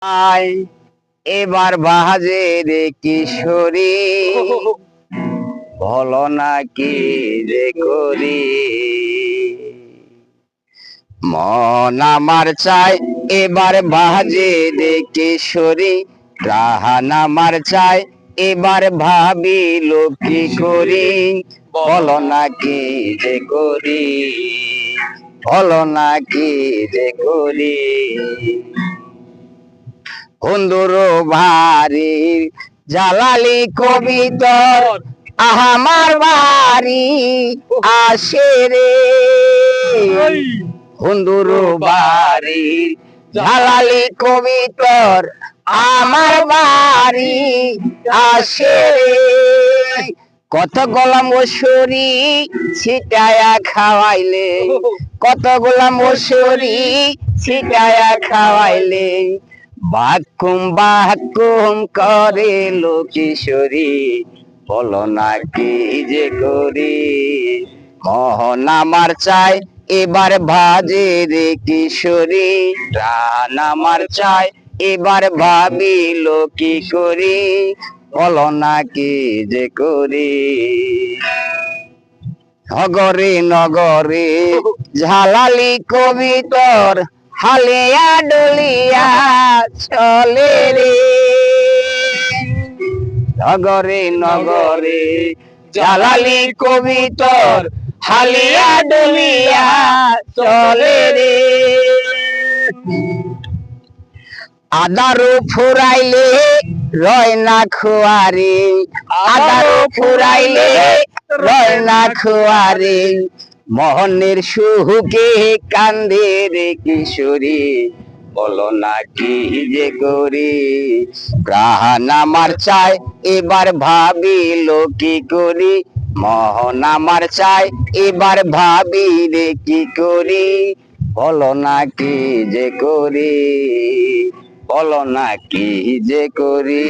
আয় এবার বাজে রে কিশোরী, বলো না কি যে করি। মন আমার চাই এবার বাজে রে কিশোরী, প্রাণ আমার চাই এবার ভাবিল কি করি। বলো না কি যে করি, বলো না কি যে করি। বন্ধুর ভারি জালালি কবিতর আমার বাড়ি আসে রে। বন্ধুর বাড়ি জালালি কবিতর আমার বাড়ি আসে রে। কত গোলাম মশুরি ছিটায়া খাওয়াইলে, কত গোলাম মশুরি ছিটায়া খাওয়াইলে, বাকুম বাকুম করে লো কিশোরী, বলো না কি যে করি। মোহন আমার চাই এবার ভাজে রে কিশোরী, প্রাণ আমার চাই এবার ভাবিল কি করি। বলো না কি যে করি। নগরে নগরে ঝালালি কবিতর হালিয়া ডলিয়া চলে রে। নগরে নগরে ঝালালি কবিতর হালিয়া ডলিয়া চলে রে। আদারু ফুরাইলে রয় না খুয়ারে, আদারু ফুরাইলে রয় না খুয়ারে, মোহনের সুহুকে কান্দে রে কিশোরী, বলো না কি যে করি। প্রাণ আমার চাই এবার ভাবিল কি করি, মোহন আমার চাই এবার ভাবি রে কি করি। বলো না কি যে করি, বলো না কি যে করি।